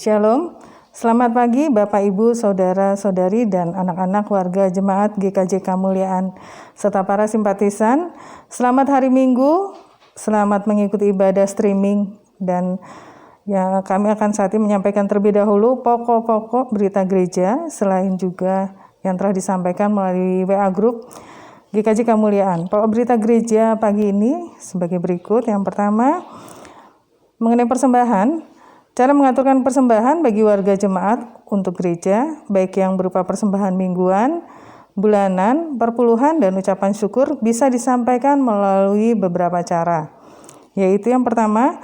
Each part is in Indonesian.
Shalom, selamat pagi Bapak Ibu, Saudara-saudari dan anak-anak warga Jemaat GKJ Kemuliaan serta para simpatisan. Selamat hari Minggu, selamat mengikuti ibadah streaming dan ya kami akan saat ini menyampaikan terlebih dahulu pokok-pokok berita gereja selain juga yang telah disampaikan melalui WA Group GKJ Kemuliaan. Pokok berita gereja pagi ini sebagai berikut. Yang pertama, mengenai persembahan. Cara mengaturkan persembahan bagi warga jemaat untuk gereja, baik yang berupa persembahan mingguan, bulanan, perpuluhan, dan ucapan syukur bisa disampaikan melalui beberapa cara. Yaitu yang pertama,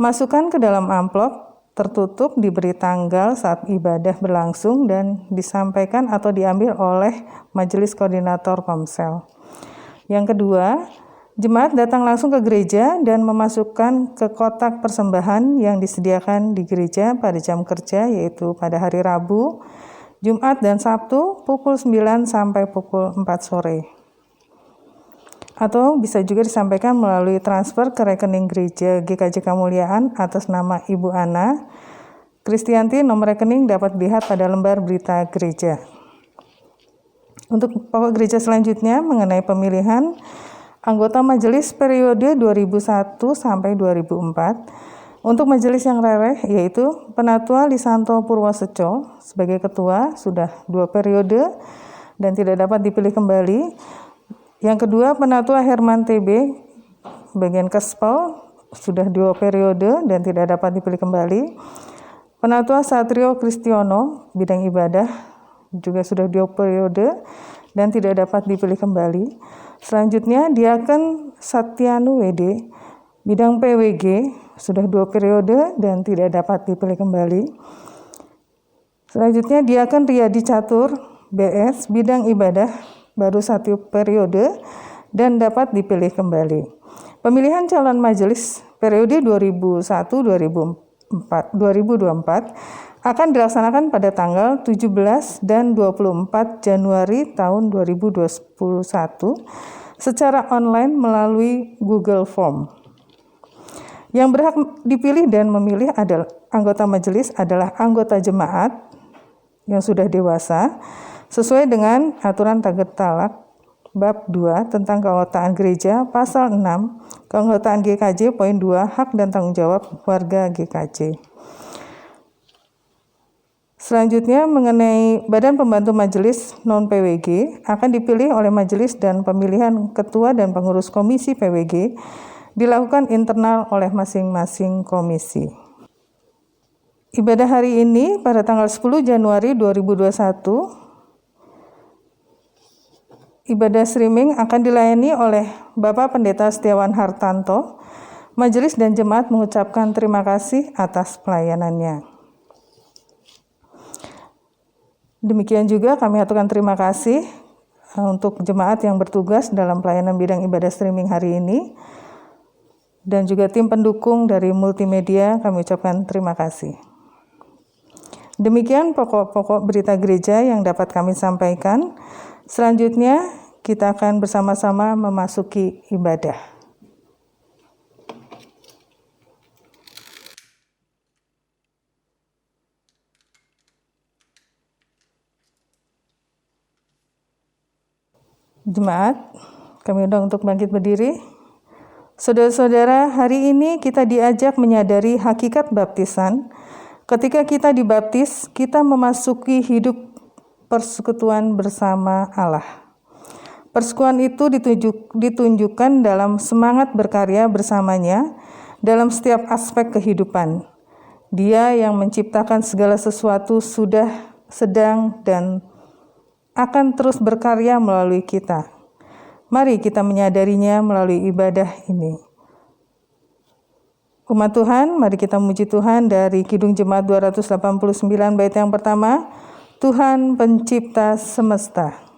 masukkan ke dalam amplop tertutup, diberi tanggal saat ibadah berlangsung dan disampaikan atau diambil oleh majelis koordinator Komsel. Yang kedua, jemaat datang langsung ke gereja dan memasukkan ke kotak persembahan yang disediakan di gereja pada jam kerja, yaitu pada hari Rabu, Jumat, dan Sabtu pukul 9 sampai pukul 4 sore. Atau bisa juga disampaikan melalui transfer ke rekening gereja GKJ Kemuliaan atas nama Ibu Ana Kristianti. Nomor rekening dapat dilihat pada lembar berita gereja. Untuk pokok gereja selanjutnya mengenai pemilihan anggota majelis periode 2001 sampai 2004. Untuk majelis yang rereh yaitu Penatua Lisanto Purwoseco sebagai ketua sudah 2 periode dan tidak dapat dipilih kembali. Yang kedua, Penatua Herman TB bagian Kespel sudah 2 periode dan tidak dapat dipilih kembali. Penatua Satrio Kristiono bidang ibadah juga sudah 2 periode dan tidak dapat dipilih kembali. Selanjutnya, Diaken Satyanu WD, bidang PWG, sudah 2 periode dan tidak dapat dipilih kembali. Selanjutnya, Diaken Riyadi Catur, BS, bidang ibadah, baru 1 periode dan dapat dipilih kembali. Pemilihan calon majelis periode 2001-2024 akan dilaksanakan pada tanggal 17 dan 24 Januari tahun 2021 secara online melalui Google Form. Yang berhak dipilih dan memilih adalah anggota majelis adalah anggota jemaat yang sudah dewasa sesuai dengan aturan Taget-Talak Bab 2 tentang keanggotaan gereja pasal 6 keanggotaan GKJ poin 2 hak dan tanggung jawab warga GKJ. Selanjutnya mengenai Badan Pembantu Majelis non-PWG akan dipilih oleh majelis dan pemilihan ketua dan pengurus komisi PWG dilakukan internal oleh masing-masing komisi. Ibadah hari ini pada tanggal 10 Januari 2021, ibadah streaming akan dilayani oleh Bapak Pendeta Setiawan Hartanto. Majelis dan jemaat mengucapkan terima kasih atas pelayanannya. Demikian juga kami aturkan terima kasih untuk jemaat yang bertugas dalam pelayanan bidang ibadah streaming hari ini dan juga tim pendukung dari multimedia, kami ucapkan terima kasih. Demikian pokok-pokok berita gereja yang dapat kami sampaikan. Selanjutnya kita akan bersama-sama memasuki ibadah. Jemaat, kami undang untuk bangkit berdiri. Saudara-saudara, hari ini kita diajak menyadari hakikat baptisan. Ketika kita dibaptis, kita memasuki hidup persekutuan bersama Allah. Persekutuan itu ditunjukkan dalam semangat berkarya bersamanya dalam setiap aspek kehidupan. Dia yang menciptakan segala sesuatu sudah, sedang, dan akan terus berkarya melalui kita. Mari kita menyadarinya melalui ibadah ini. Umat Tuhan, mari kita memuji Tuhan dari Kidung Jemaat 289 bait yang pertama, Tuhan Pencipta Semesta.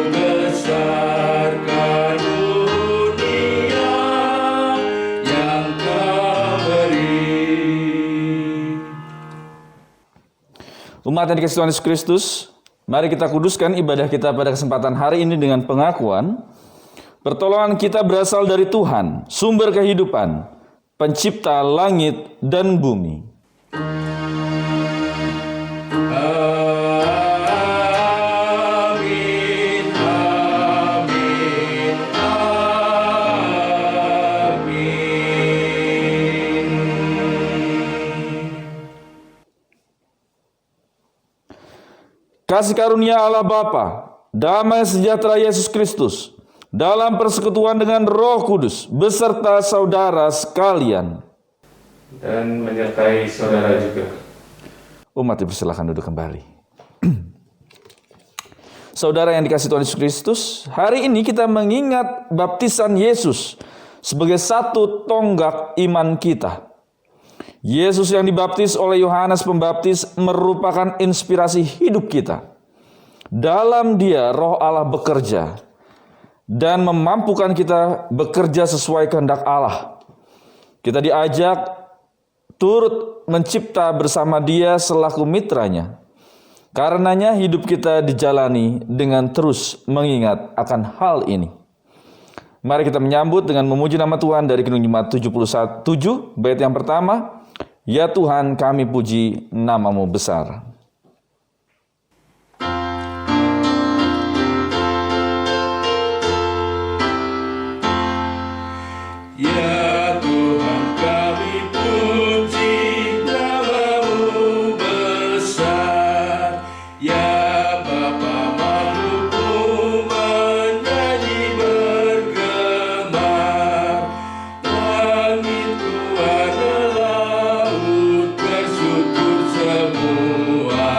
Besar Umat yang dikasihi Tuhan Yesus Kristus, mari kita kuduskan ibadah kita pada kesempatan hari ini dengan pengakuan pertolongan kita berasal dari Tuhan, sumber kehidupan, pencipta langit dan bumi. Kasih karunia Allah Bapa, damai sejahtera Yesus Kristus, dalam persekutuan dengan Roh Kudus, beserta saudara sekalian. Dan menyertai saudara juga. Umat dipersilakan duduk kembali. Saudara yang dikasihi Tuhan Yesus Kristus, hari ini kita mengingat baptisan Yesus sebagai satu tonggak iman kita. Yesus yang dibaptis oleh Yohanes Pembaptis merupakan inspirasi hidup kita. Dalam Dia Roh Allah bekerja dan memampukan kita bekerja sesuai kehendak Allah. Kita diajak turut mencipta bersama Dia selaku mitranya. Karenanya hidup kita dijalani dengan terus mengingat akan hal ini. Mari kita menyambut dengan memuji nama Tuhan dari Kidung Jemaat 71 bait yang pertama. Ya Tuhan, kami puji nama-Mu besar. Ya Tuhan, kami puji nama-Mu besar. Ya Bapa makhlukmu menyanyi bergemar. Langitku warna laut bersyukur semua.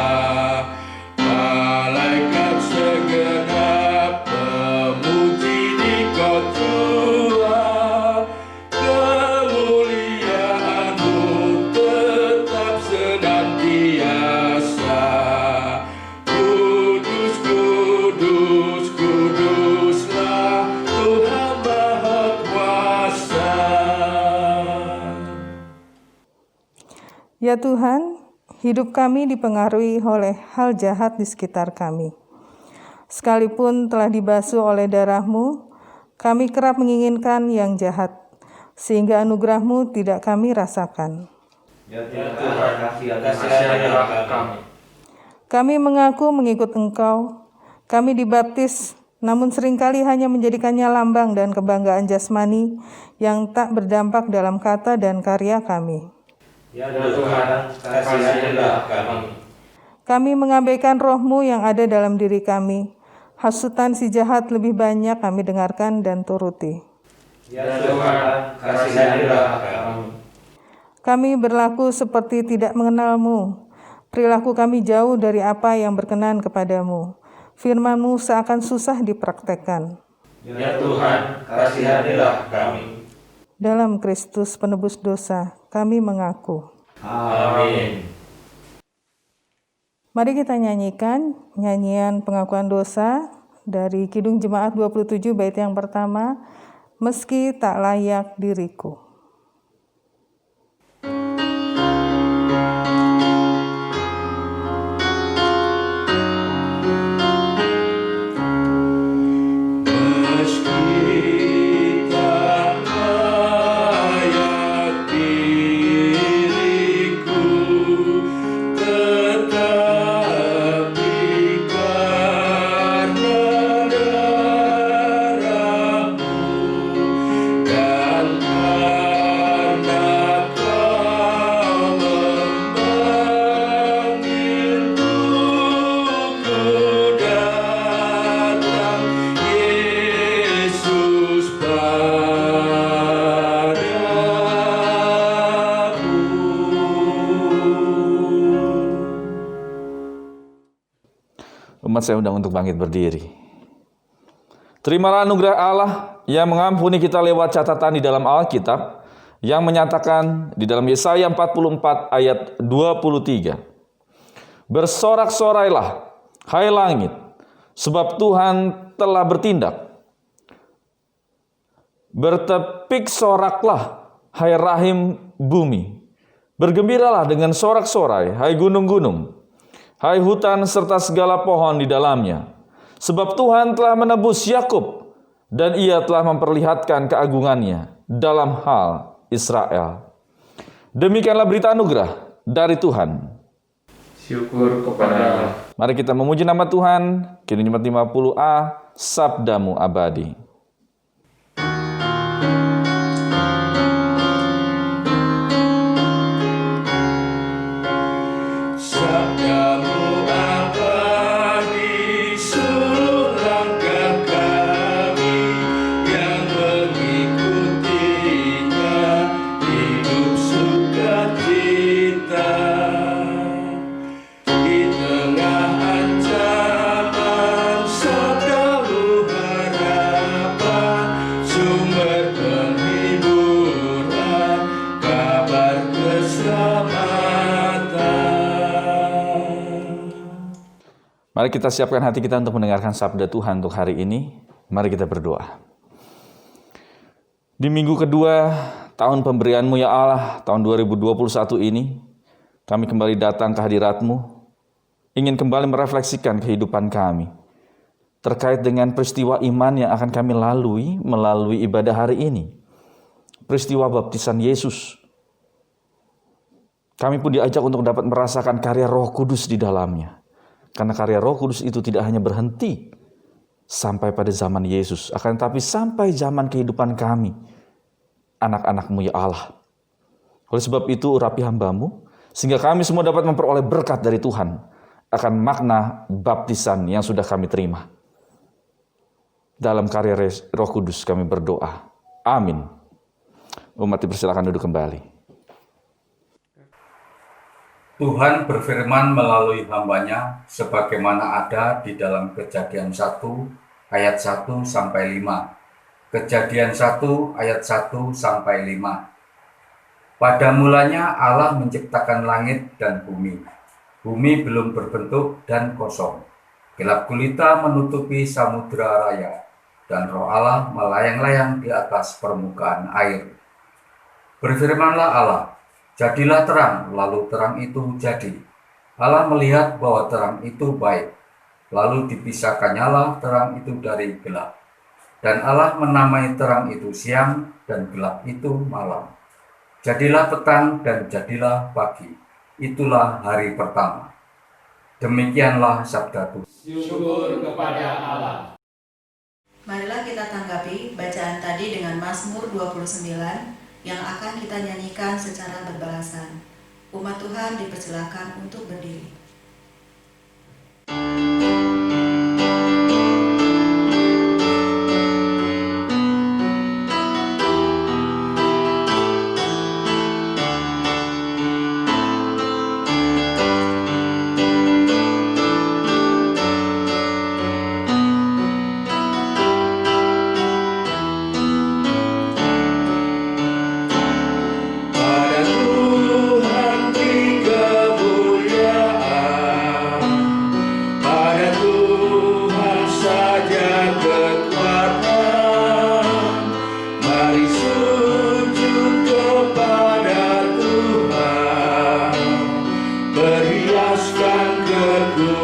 Malaikat segenap memuji di Kau Tuhan. Kemuliaan-Mu tetap senantiasa. Kudus, kudus, kuduslah Tuhan Maha Kuasa. Ya Tuhan, hidup kami dipengaruhi oleh hal jahat di sekitar kami. Sekalipun telah dibasuh oleh darah-Mu, kami kerap menginginkan yang jahat, sehingga anugerah-Mu tidak kami rasakan. Ya Tuhan, kasihanilah kami. Kami mengaku mengikut Engkau. Kami dibaptis, namun seringkali hanya menjadikannya lambang dan kebanggaan jasmani yang tak berdampak dalam kata dan karya kami. Ya Tuhan, kasihanilah kami. Kami mengabaikan Roh-Mu yang ada dalam diri kami. Hasutan si jahat lebih banyak kami dengarkan dan turuti. Ya Tuhan, kasihanilah kami. Kami berlaku seperti tidak mengenal-Mu. Perilaku kami jauh dari apa yang berkenan kepadamu. Firman-Mu seakan susah dipraktekkan. Ya Tuhan, kasihanilah kami. Dalam Kristus penebus dosa, kami mengaku. Amin. Mari kita nyanyikan nyanyian pengakuan dosa dari Kidung Jemaat 27 bait yang pertama, Meski Tak Layak Diriku. Meski tak layak diriku, tetapi karena darah-Mu dan karena Kau memanggilku, ku datang Yesus padamu. Umat saya undang untuk bangkit berdiri. Terimalah anugerah Allah yang mengampuni kita lewat catatan di dalam Alkitab yang menyatakan di dalam Yesaya 44 ayat 23. Bersorak-sorailah, hai langit, sebab Tuhan telah bertindak. Bertepik soraklah, hai rahim bumi. Bergembiralah dengan sorak-sorai, hai gunung-gunung. hai hutan serta segala pohon di dalamnya. Sebab Tuhan telah menebus Yakub, dan Ia telah memperlihatkan keagungannya dalam hal Israel. Demikianlah berita anugerah dari Tuhan. Syukur kepada Allah. Mari kita memuji nama Tuhan. Kini Jemaat 50A, Sabdamu Abadi. Sabdamu abadi seluruh langkah kami yang mengikutinya, hidup sukacita di tengah ancaman. Sabdamu harapan, sumber penghiburan, kabar keselamatan. Mari kita siapkan hati kita untuk mendengarkan sabda Tuhan untuk hari ini. Mari kita berdoa. Di minggu kedua tahun pemberian-Mu ya Allah, tahun 2021 ini, kami kembali datang ke hadirat-Mu, ingin kembali merefleksikan kehidupan kami terkait dengan peristiwa iman yang akan kami lalui melalui ibadah hari ini. Peristiwa baptisan Yesus. Kami pun diajak untuk dapat merasakan karya Roh Kudus di dalamnya. Karena karya Roh Kudus itu tidak hanya berhenti sampai pada zaman Yesus, akan tetapi sampai zaman kehidupan kami, anak-anak-Mu ya Allah. Oleh sebab itu urapi hamba-Mu, sehingga kami semua dapat memperoleh berkat dari Tuhan akan makna baptisan yang sudah kami terima. Dalam karya Roh Kudus kami berdoa. Amin. Umat dipersilakan duduk kembali. Tuhan berfirman melalui hamba-Nya sebagaimana ada di dalam Kejadian 1 ayat 1 sampai 5. Kejadian 1 ayat 1 sampai 5. Pada mulanya Allah menciptakan langit dan bumi. Bumi belum berbentuk dan kosong. Gelap gulita menutupi samudera raya, dan Roh Allah melayang-layang di atas permukaan air. Berfirmanlah Allah, jadilah terang, lalu terang itu jadi. Allah melihat bahwa terang itu baik, lalu dipisahkannyalah terang itu dari gelap. Dan Allah menamai terang itu siang, dan gelap itu malam. Jadilah petang dan jadilah pagi. Itulah hari pertama. Demikianlah sabda Tuhan. Syukur kepada Allah. Marilah kita tanggapi bacaan tadi dengan Mazmur 29 yang akan kita nyanyikan secara berbalasan. Umat Tuhan dipersilakan untuk berdiri. Pada Tuhan beri kemuliaan, pada Tuhan saja kekuatan. Mari sujud kepada Tuhan, berhiaskan kekudusan.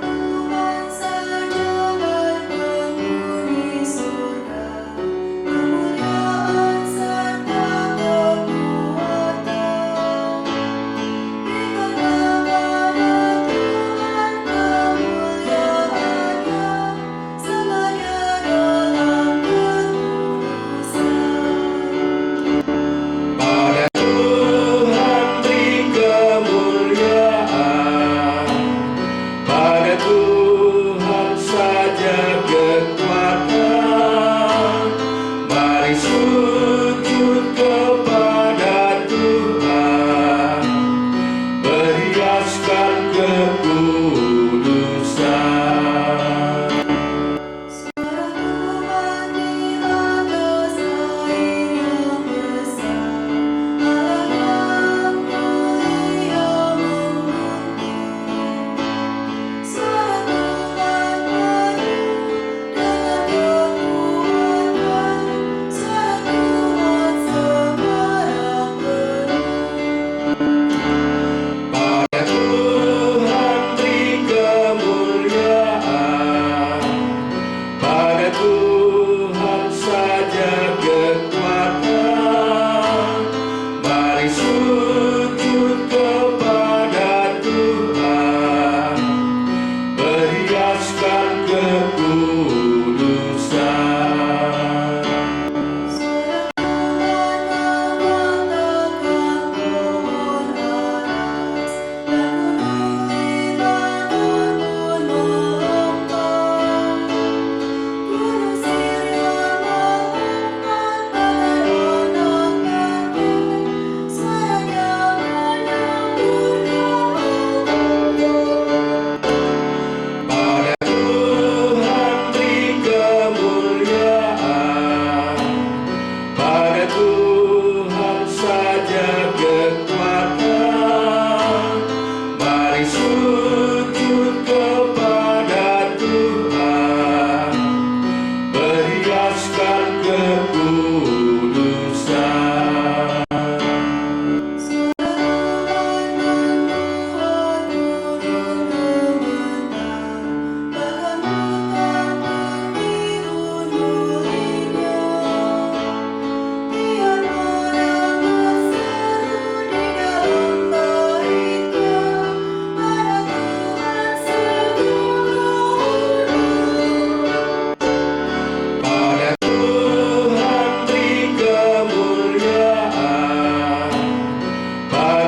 Tuhan saja berpenghuni surga, kemuliaan serta kekuatan. Berikanlah pada Tuhan kemuliaannya, semuanya dalam kekudusan. Pada Tuhan beri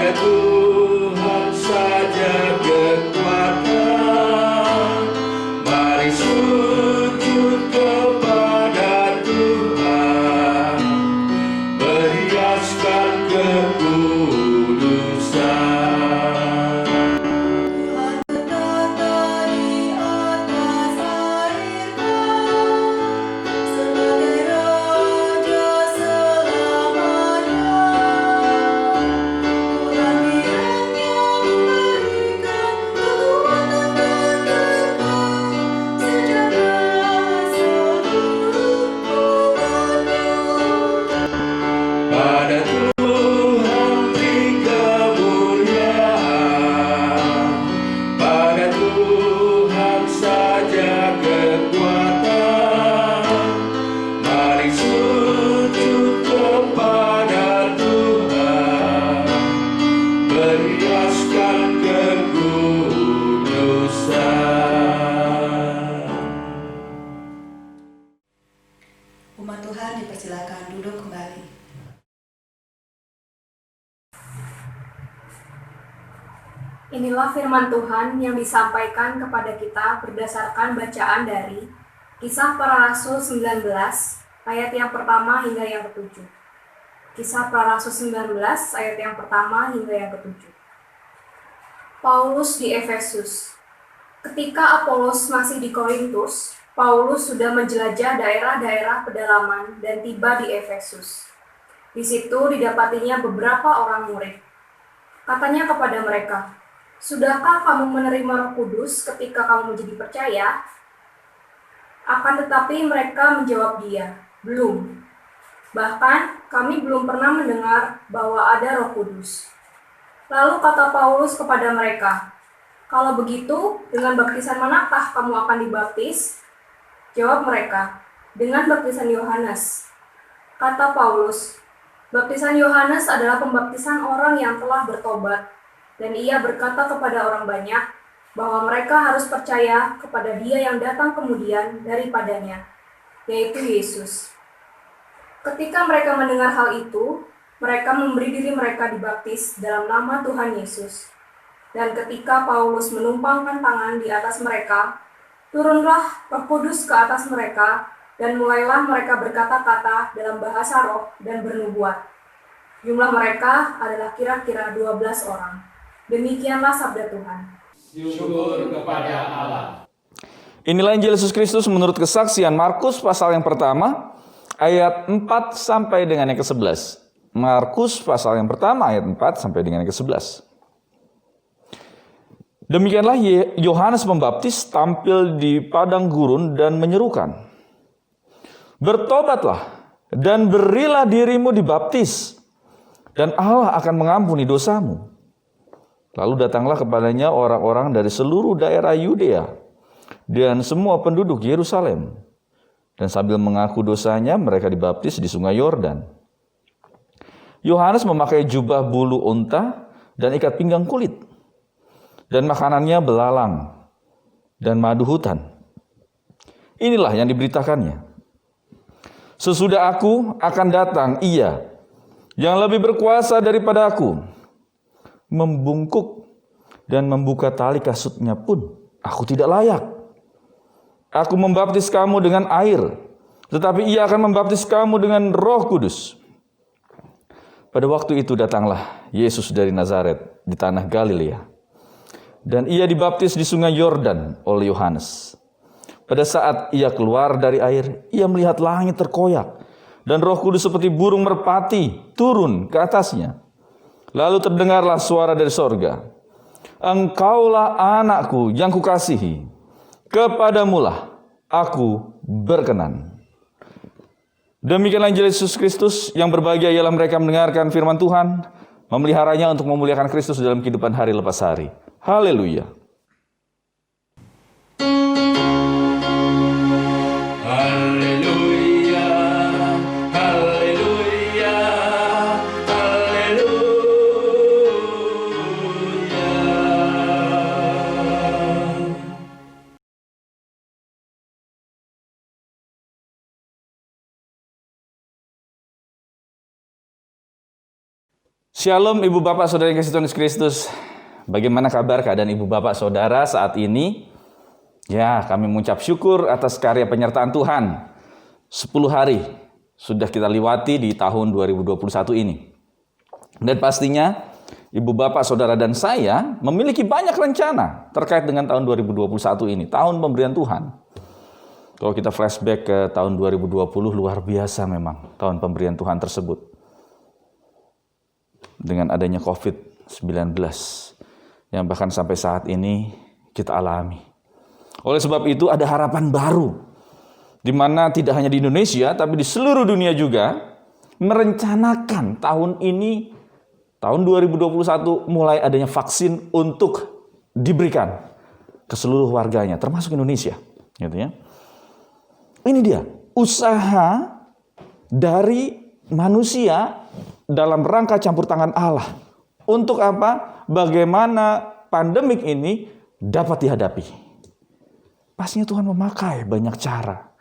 pada Tuhan saja kekuatan. Mari sujud kepada Tuhan, berhiaskan kekudusan. Tuhan berkata di atas air sebagai Raja selamanya. Tuhan diamnya memberikan kekuatan dan berkat sejahtera seluruh umatnya. Pada Tuhan beri kemuliaan, pada Tuhan saja kekuatan. Mari sujud kepada Tuhan, berhiaskan kekudusan. Umat Tuhan dipersilakan duduk kembali. Inilah firman Tuhan yang disampaikan kepada kita berdasarkan bacaan dari Kisah Para Rasul 19 ayat yang pertama hingga yang ketujuh. Kisah Para Rasul 19 ayat yang pertama hingga yang ketujuh. Paulus di Efesus. Ketika Apolos masih di Korintus, Paulus sudah menjelajah daerah-daerah pedalaman dan tiba di Efesus. Di situ didapatinya beberapa orang murid. Katanya kepada mereka, "Sudahkah kamu menerima Roh Kudus ketika kamu menjadi percaya?" Akan tetapi mereka menjawab dia, "Belum. Bahkan kami belum pernah mendengar bahwa ada Roh Kudus." Lalu kata Paulus kepada mereka, "Kalau begitu, dengan baptisan manakah kamu akan dibaptis?" Jawab mereka, "Dengan baptisan Yohanes." Kata Paulus, "Baptisan Yohanes adalah pembaptisan orang yang telah bertobat." Dan ia berkata kepada orang banyak bahwa mereka harus percaya kepada Dia yang datang kemudian daripadanya, yaitu Yesus. Ketika mereka mendengar hal itu, mereka memberi diri mereka dibaptis dalam nama Tuhan Yesus. Dan ketika Paulus menumpangkan tangan di atas mereka, turunlah Roh Kudus ke atas mereka, dan mulailah mereka berkata-kata dalam bahasa roh dan bernubuat. Jumlah mereka adalah kira-kira 12 orang. Demikianlah sabda Tuhan. Syukur kepada Allah. Inilah Injil Yesus Kristus menurut kesaksian Markus pasal yang pertama ayat 4 sampai dengan yang ke-11. Markus pasal yang pertama ayat 4 sampai dengan yang ke-11. Demikianlah Yohanes Pembaptis tampil di padang gurun dan menyerukan, "Bertobatlah dan berilah dirimu dibaptis, dan Allah akan mengampuni dosamu." Lalu datanglah kepadanya orang-orang dari seluruh daerah Yudea dan semua penduduk Yerusalem. Dan sambil mengaku dosanya, mereka dibaptis di sungai Yordan. Yohanes memakai jubah bulu unta dan ikat pinggang kulit. Dan makanannya belalang dan madu hutan. Inilah yang diberitakannya. "Sesudah aku akan datang Ia yang lebih berkuasa daripada aku. Membungkuk dan membuka tali kasutnya pun aku tidak layak. Aku membaptis kamu dengan air, tetapi Ia akan membaptis kamu dengan Roh Kudus." Pada waktu itu datanglah Yesus dari Nazaret di tanah Galilea, dan Ia dibaptis di sungai Yordan oleh Yohanes. Pada saat Ia keluar dari air, Ia melihat langit terkoyak, dan Roh Kudus seperti burung merpati turun ke atasnya. Lalu terdengarlah suara dari sorga, "Engkaulah anakku yang kukasihi, kepadamulah aku berkenan." Demikianlah Injil Yesus Kristus. Yang berbahagia ialah mereka mendengarkan firman Tuhan, memeliharanya untuk memuliakan Kristus dalam kehidupan hari lepas hari. Haleluya. Haleluya, haleluya, haleluya. Shalom Ibu Bapak Saudara yang kasih Tuhan Yesus Kristus. Bagaimana kabar keadaan Ibu Bapak Saudara saat ini? Ya, kami mengucap syukur atas karya penyertaan Tuhan. 10 hari sudah kita lewati di tahun 2021 ini. Dan pastinya Ibu Bapak Saudara dan saya memiliki banyak rencana terkait dengan tahun 2021 ini, tahun pemberian Tuhan. Kalau kita flashback ke tahun 2020, luar biasa memang tahun pemberian Tuhan tersebut. Dengan adanya COVID-19 yang bahkan sampai saat ini kita alami. Oleh sebab itu ada harapan baru, di mana tidak hanya di Indonesia, tapi di seluruh dunia juga merencanakan tahun ini, tahun 2021, mulai adanya vaksin untuk diberikan ke seluruh warganya, termasuk Indonesia. Gitu ya. Ini dia, usaha dari manusia dalam rangka campur tangan Allah. Untuk apa? Bagaimana pandemik ini dapat dihadapi. Pastinya Tuhan memakai banyak cara.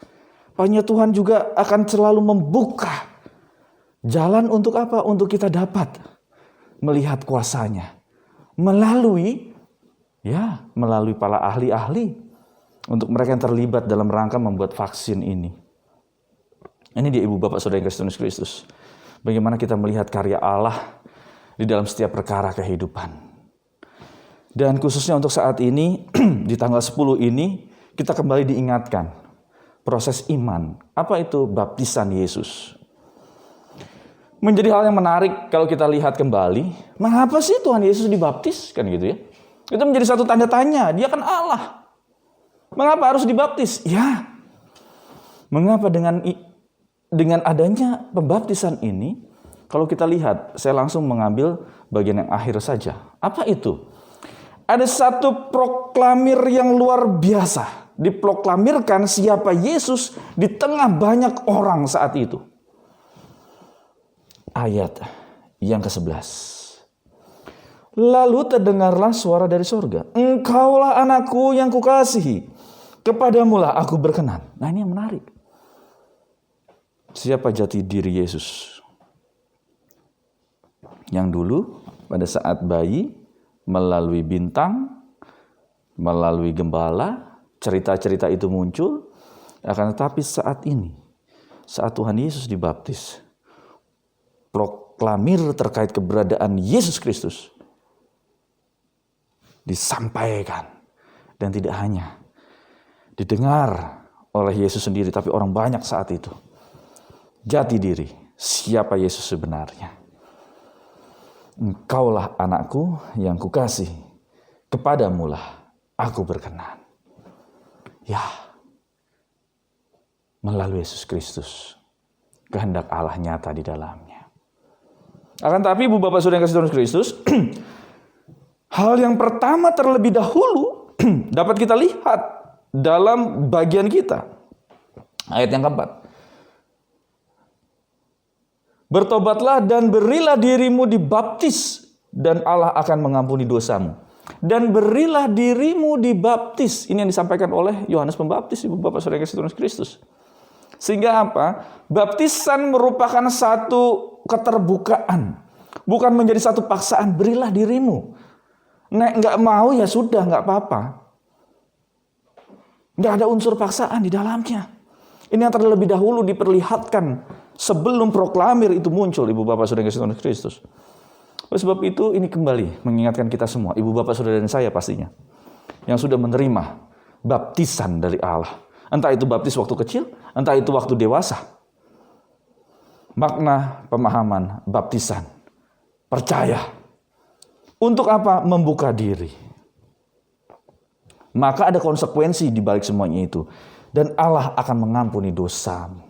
Pastinya Tuhan juga akan selalu membuka jalan untuk apa? Untuk kita dapat melihat kuasanya. Melalui para ahli-ahli. Untuk mereka yang terlibat dalam rangka membuat vaksin ini. Ini dia Ibu Bapak Saudara yang kasih Tuhan Yesus Kristus. Bagaimana kita melihat karya Allah di dalam setiap perkara kehidupan. Dan khususnya untuk saat ini, di tanggal 10 ini, kita kembali diingatkan proses iman. Apa itu baptisan Yesus? Menjadi hal yang menarik kalau kita lihat kembali. Mengapa sih Tuhan Yesus dibaptis? Kan gitu ya. Itu menjadi satu tanda tanya. Dia kan Allah. Mengapa harus dibaptis? Ya. Mengapa dengan adanya pembaptisan ini, kalau kita lihat, saya langsung mengambil bagian yang akhir saja. Apa itu? Ada satu proklamir yang luar biasa. Diproklamirkan siapa Yesus di tengah banyak orang saat itu. Ayat yang ke-11. Lalu terdengarlah suara dari sorga. Engkaulah anakku yang kukasihi. Kepadamulah aku berkenan. Nah, ini yang menarik. Siapa jati diri Yesus? Yang dulu pada saat bayi, melalui bintang, melalui gembala, cerita-cerita itu muncul. Akan tetapi saat ini, saat Tuhan Yesus dibaptis, proklamir terkait keberadaan Yesus Kristus disampaikan. Dan tidak hanya didengar oleh Yesus sendiri, tapi orang banyak saat itu. Jati diri, siapa Yesus sebenarnya. Engkaulah anakku yang kukasih, kepadamulah aku berkenan. Ya, melalui Yesus Kristus, kehendak Allah nyata di dalamnya. Akan tapi Ibu Bapak Saudara yang kasih Tuhan Yesus Kristus, hal yang pertama terlebih dahulu dapat kita lihat dalam bagian kita. Ayat yang keempat. Bertobatlah dan berilah dirimu dibaptis dan Allah akan mengampuni dosamu. Dan berilah dirimu dibaptis. Ini yang disampaikan oleh Yohanes Pembaptis, Ibu Bapak Saudara yang kasih Tuhan Yesus Kristus. Sehingga apa? Baptisan merupakan satu keterbukaan. Bukan menjadi satu paksaan. Berilah dirimu. Nek nggak mau ya sudah, nggak apa-apa. Nggak ada unsur paksaan di dalamnya. Ini yang terlebih dahulu diperlihatkan sebelum proklamir itu muncul, Ibu Bapak Saudara yang kasih Tuhan Yesus Kristus. Oleh sebab itu ini kembali mengingatkan kita semua, Ibu Bapak Saudara dan saya pastinya, yang sudah menerima baptisan dari Allah. Entah itu baptis waktu kecil, entah itu waktu dewasa. Makna pemahaman baptisan. Percaya. Untuk apa? Membuka diri. Maka ada konsekuensi di balik semuanya itu. Dan Allah akan mengampuni dosamu.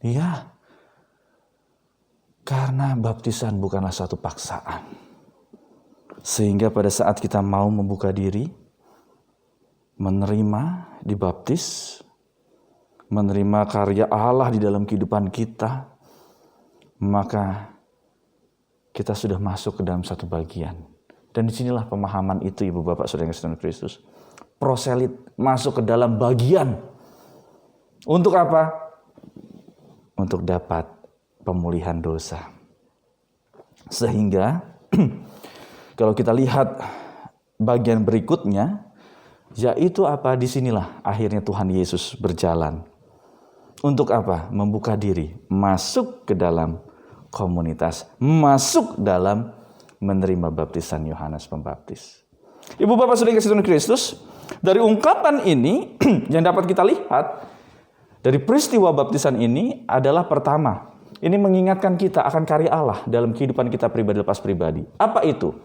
Ya. Karena baptisan bukanlah satu paksaan. Sehingga pada saat kita mau membuka diri, menerima, dibaptis, menerima karya Allah di dalam kehidupan kita, maka kita sudah masuk ke dalam satu bagian. Dan disinilah pemahaman itu, Ibu Bapak Saudara yang kasih Tuhan Kristus. Proselit masuk ke dalam bagian. Untuk apa? Untuk dapat pemulihan dosa. Sehingga kalau kita lihat bagian berikutnya, yaitu apa? Disinilah akhirnya Tuhan Yesus berjalan. Untuk apa? Membuka diri, masuk ke dalam komunitas, masuk dalam menerima baptisan Yohanes Pembaptis. Ibu bapak saudara yang dikasihi Tuhan Kristus, dari ungkapan ini yang dapat kita lihat dari peristiwa baptisan ini adalah pertama, ini mengingatkan kita akan karya Allah dalam kehidupan kita pribadi lepas pribadi. Apa itu?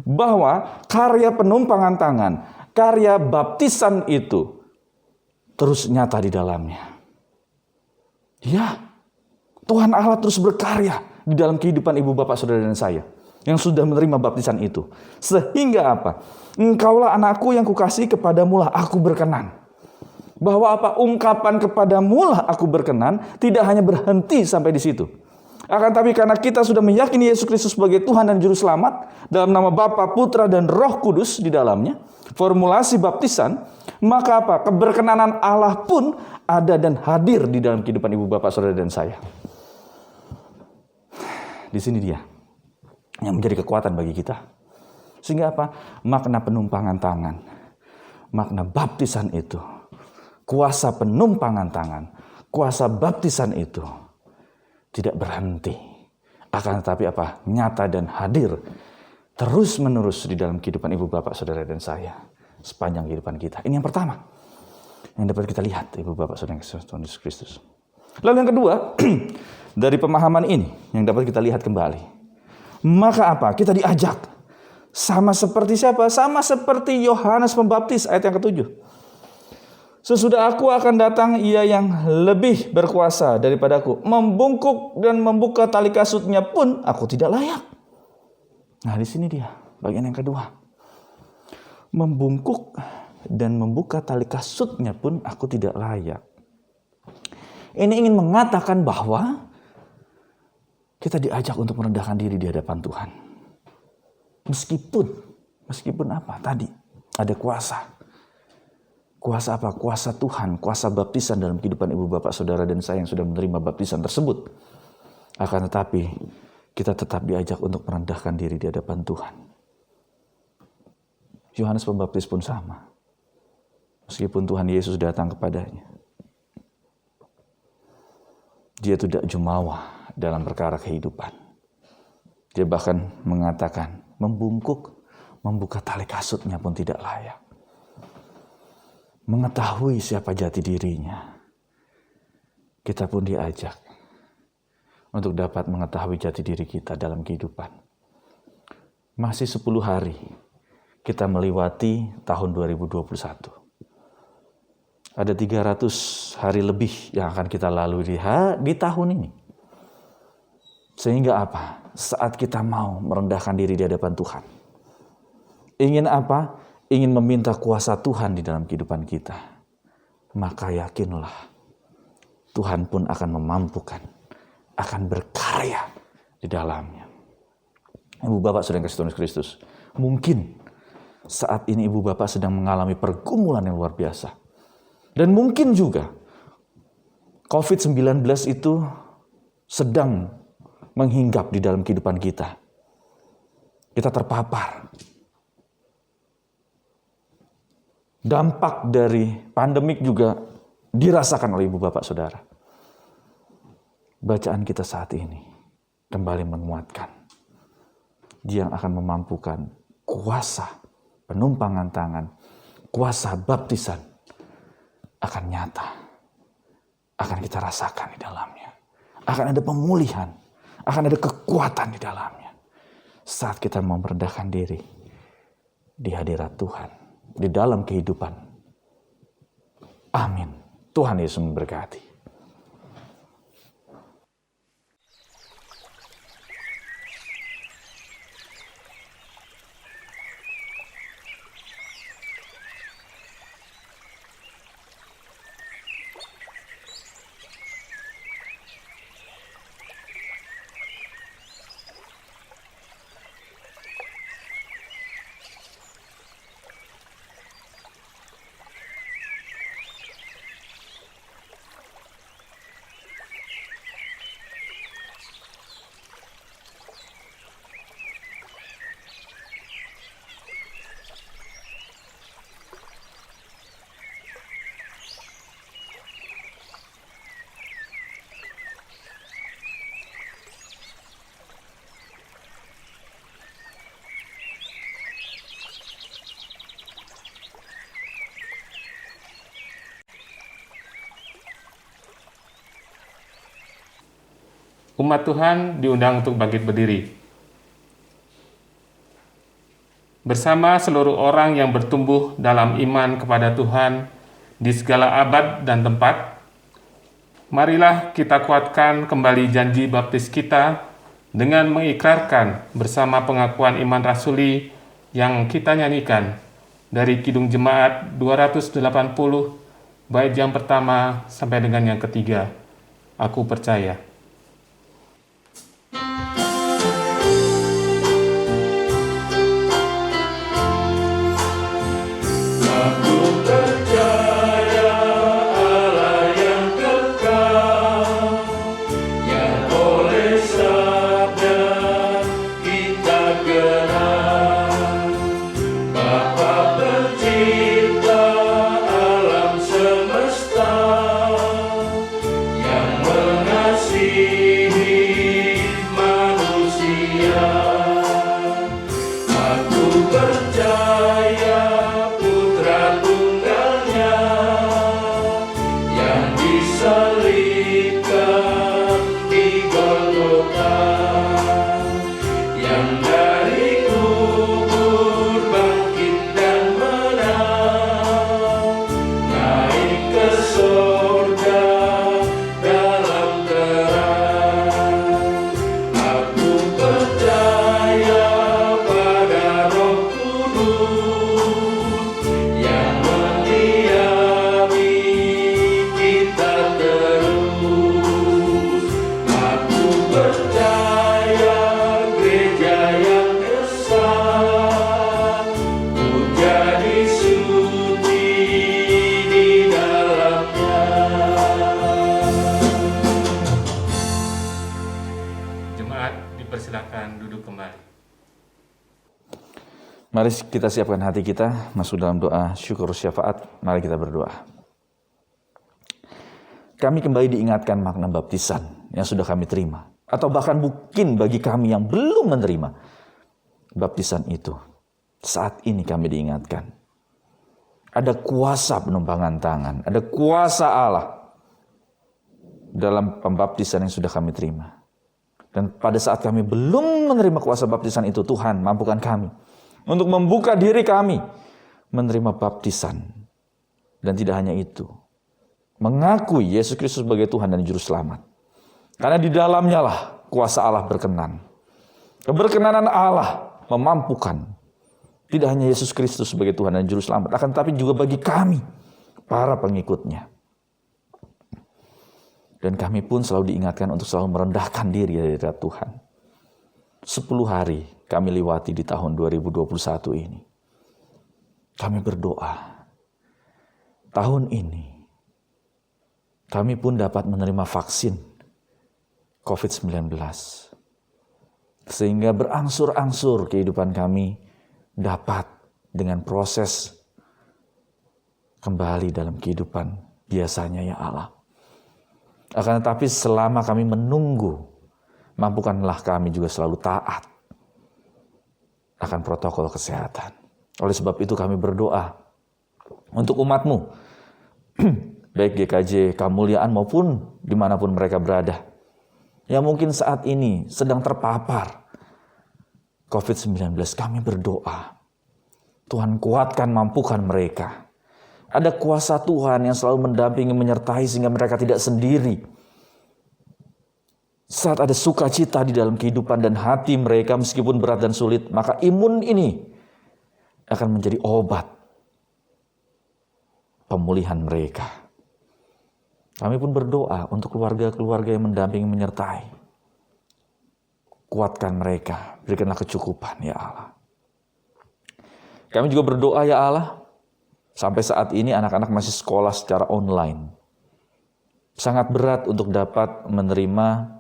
Bahwa karya penumpangan tangan, karya baptisan itu terus nyata di dalamnya. Ya, Tuhan Allah terus berkarya di dalam kehidupan ibu bapak saudara dan saya yang sudah menerima baptisan itu. Sehingga apa? Engkaulah anakku yang kukasihi, kepadamulah aku berkenan. Bahwa apa? Ungkapan kepadamulah aku berkenan tidak hanya berhenti sampai di situ. Akan tapi karena kita sudah meyakini Yesus Kristus sebagai Tuhan dan Juru Selamat dalam nama Bapa, Putra, dan Roh Kudus di dalamnya, formulasi baptisan, maka apa? Keberkenanan Allah pun ada dan hadir di dalam kehidupan ibu bapak saudara dan saya. Di sini dia yang menjadi kekuatan bagi kita. Sehingga apa? Makna penumpangan tangan, makna baptisan itu, kuasa penumpangan tangan, kuasa baptisan itu tidak berhenti. Akan tetapi apa? Nyata dan hadir terus menerus di dalam kehidupan ibu bapak saudara dan saya sepanjang kehidupan kita. Ini yang pertama yang dapat kita lihat ibu bapak saudara Tuhan Yesus Kristus. Lalu yang kedua, dari pemahaman ini yang dapat kita lihat kembali, maka apa? Kita diajak sama seperti siapa? Sama seperti Yohanes Pembaptis ayat yang ke-7. Sesudah aku akan datang, ia yang lebih berkuasa daripadaku, membungkuk dan membuka tali kasutnya pun aku tidak layak. Nah, di sini dia bagian yang kedua. Membungkuk dan membuka tali kasutnya pun aku tidak layak. Ini ingin mengatakan bahwa kita diajak untuk merendahkan diri di hadapan Tuhan. Meskipun apa? Tadi ada kuasa. Kuasa apa? Kuasa Tuhan, kuasa baptisan dalam kehidupan ibu bapak saudara dan saya yang sudah menerima baptisan tersebut. Akan tetapi kita tetap diajak untuk merendahkan diri di hadapan Tuhan. Yohanes Pembaptis pun sama. Meskipun Tuhan Yesus datang kepadanya, dia tidak jumawa dalam perkara kehidupan. Dia bahkan mengatakan membungkuk, membuka tali kasutnya pun tidak layak. Mengetahui siapa jati dirinya, kita pun diajak untuk dapat mengetahui jati diri kita dalam kehidupan. Masih 10 hari kita melewati tahun 2021. Ada 300 hari lebih yang akan kita lalui di tahun ini. Sehingga apa? Saat kita mau merendahkan diri di hadapan Tuhan, ingin apa? Ingin meminta kuasa Tuhan di dalam kehidupan kita, maka yakinlah Tuhan pun akan memampukan, akan berkarya di dalamnya. Ibu bapak saudara yang dikasihi Tuhan Kristus, mungkin saat ini ibu bapak sedang mengalami pergumulan yang luar biasa. Dan mungkin juga COVID-19 itu sedang menghinggap di dalam kehidupan kita. Kita terpapar. Dampak dari pandemik juga dirasakan oleh ibu bapak saudara. Bacaan kita saat ini kembali menguatkan. Dia yang akan memampukan kuasa penumpangan tangan, kuasa baptisan akan nyata. Akan kita rasakan di dalamnya. Akan ada pemulihan, akan ada kekuatan di dalamnya. Saat kita mau merendahkan diri di hadirat Tuhan, di dalam kehidupan. Amin. Tuhan Yesus memberkati. Umat Tuhan diundang untuk bangkit berdiri. Bersama seluruh orang yang bertumbuh dalam iman kepada Tuhan di segala abad dan tempat, marilah kita kuatkan kembali janji baptis kita dengan mengikrarkan bersama pengakuan iman rasuli yang kita nyanyikan dari Kidung Jemaat 280, bait yang pertama sampai dengan yang ketiga. Aku percaya. Aku percaya Allah yang kekal, yang oleh sabda kita kenal. Bapa pencipta alam semesta, yang mengasihi manusia. Aku percaya Putra Tunggalnya yang disalibkan di Golgota, yang dari kubur bangkit dan menang, naik ke sorga dalam terang. Aku percaya pada Roh Kudus yang mendiami kita terus. Aku percaya gereja yang esa, ku jadi suci di dalamnya. Jemaat dipersilakan duduk kembali. Mari kita siapkan hati kita masuk dalam doa syukur syafaat. Mari kita berdoa. Kami kembali diingatkan makna baptisan yang sudah kami terima. Atau bahkan mungkin bagi kami yang belum menerima baptisan itu. Saat ini kami diingatkan. Ada kuasa penumpangan tangan. Ada kuasa Allah dalam pembaptisan yang sudah kami terima. Dan pada saat kami belum menerima kuasa baptisan itu, Tuhan mampukan kami untuk membuka diri kami menerima baptisan. Dan tidak hanya itu, mengakui Yesus Kristus sebagai Tuhan dan Juru Selamat. Karena di dalamnya lah kuasa Allah berkenan. Keberkenanan Allah memampukan tidak hanya Yesus Kristus sebagai Tuhan dan Juru Selamat, akan tetapi juga bagi kami, para pengikutnya. Dan kami pun selalu diingatkan untuk selalu merendahkan diri di hadapan Tuhan. 10 hari kami lewati di tahun 2021 ini. Kami berdoa, tahun ini kami pun dapat menerima vaksin COVID-19. Sehingga berangsur-angsur kehidupan kami dapat dengan proses kembali dalam kehidupan biasanya ya Allah. Akan tetapi selama kami menunggu, mampukanlah kami juga selalu taat akan protokol kesehatan. Oleh sebab itu kami berdoa untuk umat-Mu, baik GKJ Kemuliaan maupun dimanapun mereka berada, yang mungkin saat ini sedang terpapar COVID-19. Kami berdoa, Tuhan kuatkan, mampukan mereka. Ada kuasa Tuhan yang selalu mendampingi, menyertai sehingga mereka tidak sendiri. Saat ada sukacita di dalam kehidupan dan hati mereka meskipun berat dan sulit, maka imun ini akan menjadi obat pemulihan mereka. Kami pun berdoa untuk keluarga-keluarga yang mendampingi, menyertai. Kuatkan mereka, berikanlah kecukupan ya Allah. Kami juga berdoa ya Allah, sampai saat ini anak-anak masih sekolah secara online. Sangat berat untuk dapat menerima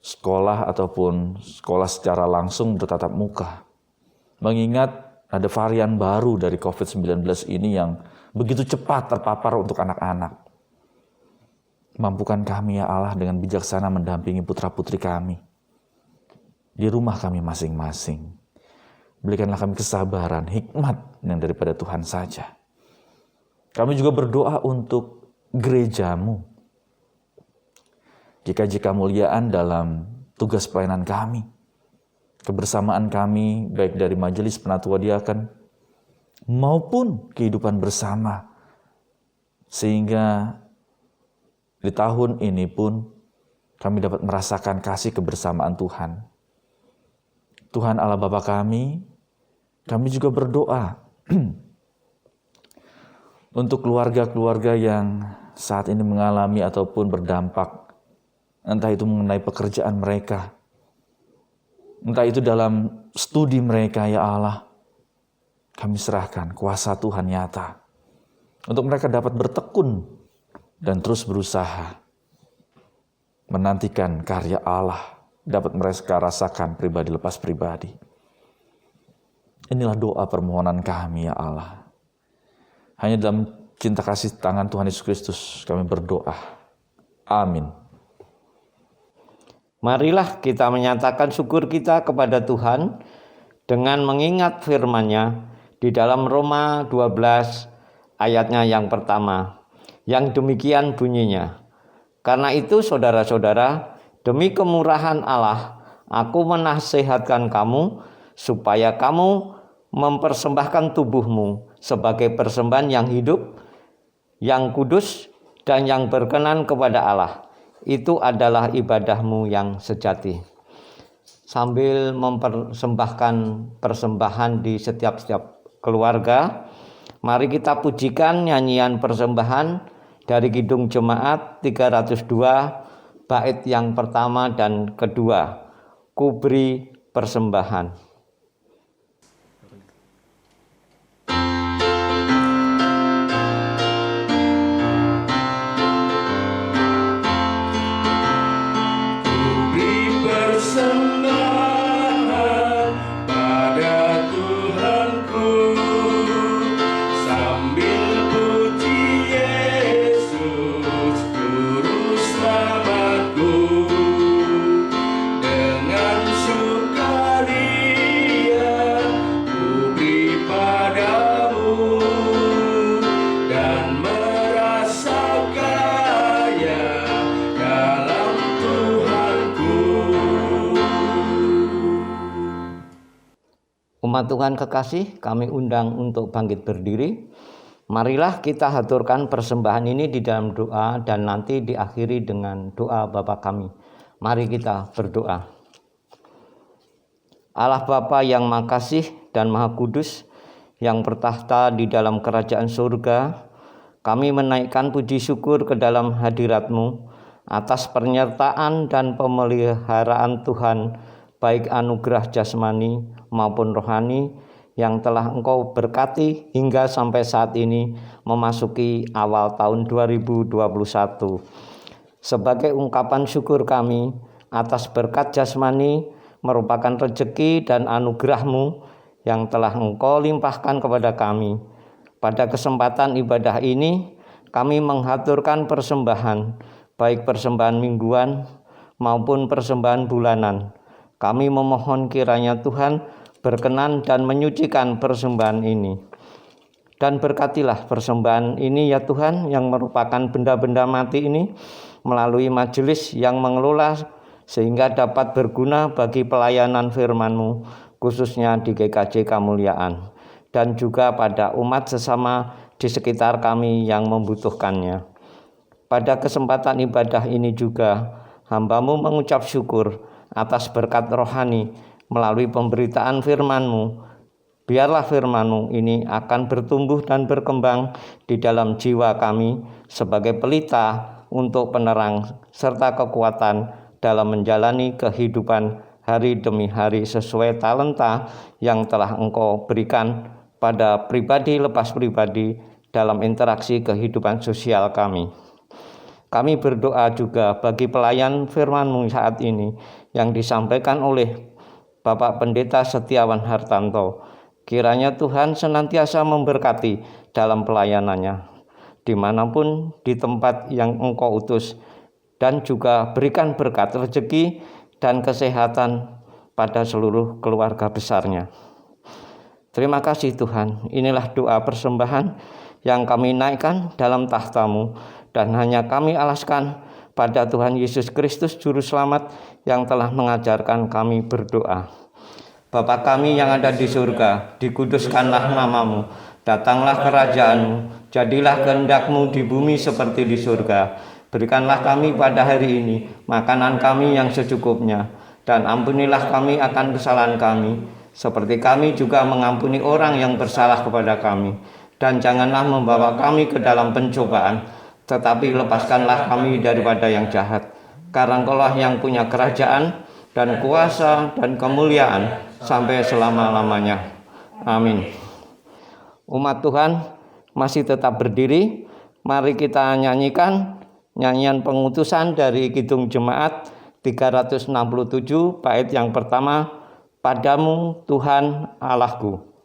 sekolah ataupun sekolah secara langsung bertatap muka. Mengingat ada varian baru dari COVID-19 ini yang begitu cepat terpapar untuk anak-anak. Mampukan kami ya Allah dengan bijaksana mendampingi putra-putri kami di rumah kami masing-masing. Berikanlah kami kesabaran, hikmat yang daripada Tuhan saja. Kami juga berdoa untuk gereja-Mu GKJ Kemuliaan dalam tugas pelayanan kami, kebersamaan kami baik dari majelis penatua diaken maupun kehidupan bersama, sehingga di tahun ini pun kami dapat merasakan kasih kebersamaan Tuhan. Tuhan Allah Bapa kami juga berdoa untuk keluarga-keluarga yang saat ini mengalami ataupun berdampak, entah itu mengenai pekerjaan mereka, entah itu dalam studi mereka, ya Allah. Kami serahkan kuasa Tuhan nyata untuk mereka dapat bertekun dan terus berusaha menantikan karya Allah dapat mereka rasakan pribadi lepas pribadi. Inilah doa permohonan kami, ya Allah. Hanya dalam cinta kasih tangan Tuhan Yesus Kristus kami berdoa. Amin. Marilah kita menyatakan syukur kita kepada Tuhan dengan mengingat firman-Nya di dalam Roma 12 ayatnya yang pertama, yang demikian bunyinya. Karena itu saudara-saudara, demi kemurahan Allah, aku menasihatkan kamu supaya kamu mempersembahkan tubuhmu sebagai persembahan yang hidup, yang kudus, dan yang berkenan kepada Allah. Itu adalah ibadahmu yang sejati. Sambil mempersembahkan persembahan di setiap keluarga, mari kita pujikan nyanyian persembahan dari Kidung Jemaat 302, bait yang pertama dan kedua, Ku beri persembahan. Persembahan pada Tuhanku, sambil puji Yesus juru selamatku, dengan sukaria ku beri padamu dan merasa kaya dalam Tuhanku. Umat Tuhan kekasih, kami undang untuk bangkit berdiri. Marilah kita haturkan persembahan ini di dalam doa dan nanti diakhiri dengan doa Bapa kami. Mari kita berdoa. Allah Bapa yang Maha Kasih dan Maha Kudus, yang bertahta di dalam kerajaan surga, kami menaikkan puji syukur ke dalam hadirat-Mu atas penyertaan dan pemeliharaan Tuhan, baik anugerah jasmani maupun rohani yang telah Engkau berkati hingga sampai saat ini memasuki awal tahun 2021. Sebagai ungkapan syukur kami atas berkat jasmani merupakan rezeki dan anugerah-Mu yang telah Engkau limpahkan kepada kami. Pada kesempatan ibadah ini, kami menghaturkan persembahan, baik persembahan mingguan maupun persembahan bulanan. Kami memohon kiranya Tuhan berkenan dan menyucikan persembahan ini. Dan berkatilah persembahan ini ya Tuhan, yang merupakan benda-benda mati ini, melalui majelis yang mengelola sehingga dapat berguna bagi pelayanan firman-Mu, khususnya di GKJ Kemuliaan, dan juga pada umat sesama di sekitar kami yang membutuhkannya. Pada kesempatan ibadah ini juga, hamba-Mu mengucap syukur atas berkat rohani melalui pemberitaan firman-Mu. Biarlah firman-Mu ini akan bertumbuh dan berkembang di dalam jiwa kami sebagai pelita untuk penerang serta kekuatan dalam menjalani kehidupan hari demi hari sesuai talenta yang telah Engkau berikan pada pribadi lepas pribadi dalam interaksi kehidupan sosial kami. Kami berdoa juga bagi pelayan firman-Mu saat ini yang disampaikan oleh Bapak Pendeta Setiawan Hartanto. Kiranya Tuhan senantiasa memberkati dalam pelayanannya, dimanapun di tempat yang Engkau utus, dan juga berikan berkat rezeki dan kesehatan pada seluruh keluarga besarnya. Terima kasih Tuhan, inilah doa persembahan yang kami naikkan dalam tahta-Mu, dan hanya kami alaskan pada Tuhan Yesus Kristus Juru Selamat yang telah mengajarkan kami berdoa. Bapa kami yang ada di surga, dikuduskanlah namamu, datanglah kerajaan-Mu, jadilah kehendak-Mu di bumi seperti di surga. Berikanlah kami pada hari ini makanan kami yang secukupnya, dan ampunilah kami akan kesalahan kami, seperti kami juga mengampuni orang yang bersalah kepada kami. Dan janganlah membawa kami ke dalam pencobaan, tetapi lepaskanlah kami daripada yang jahat. Karena Engkau-lah yang punya kerajaan dan kuasa dan kemuliaan sampai selama-lamanya. Amin. Umat Tuhan masih tetap berdiri. Mari kita nyanyikan nyanyian pengutusan dari Kidung Jemaat 367 bait yang pertama, Padamu Tuhan Allahku.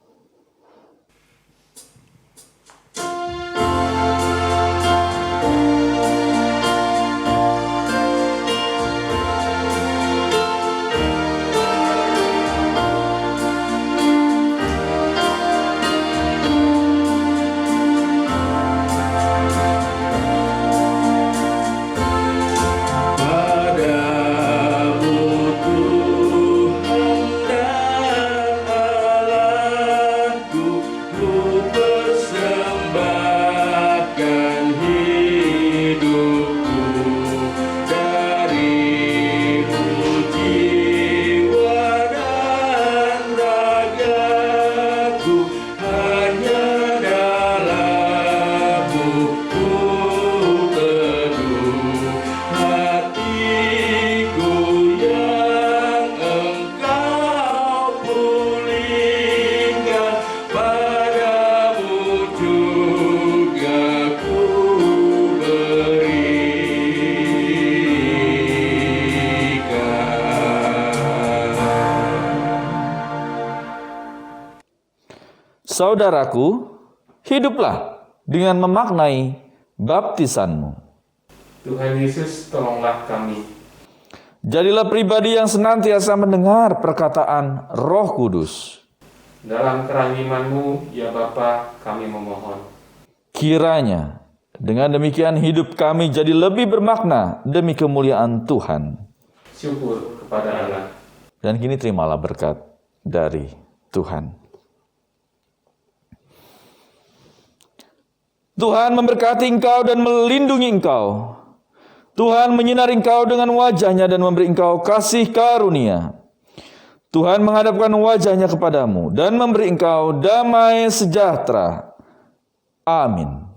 Saudaraku, hiduplah dengan memaknai baptisanmu. Tuhan Yesus, tolonglah kami. Jadilah pribadi yang senantiasa mendengar perkataan Roh Kudus. Dalam kerahiman-Mu, ya Bapa, kami memohon. Kiranya dengan demikian hidup kami jadi lebih bermakna demi kemuliaan Tuhan. Syukur kepada Allah. Dan kini terimalah berkat dari Tuhan. Tuhan memberkati engkau dan melindungi engkau. Tuhan menyinari engkau dengan wajah-Nya dan memberi engkau kasih karunia. Tuhan menghadapkan wajah-Nya kepadamu dan memberi engkau damai sejahtera. Amin.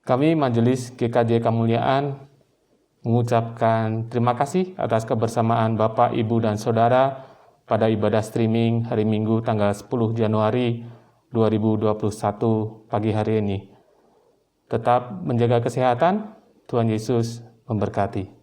Kami Majelis GKJ Kemuliaan mengucapkan terima kasih atas kebersamaan Bapak, Ibu, dan Saudara pada ibadah streaming hari Minggu tanggal 10 Januari 2021 pagi hari ini. Tetap menjaga kesehatan, Tuhan Yesus memberkati.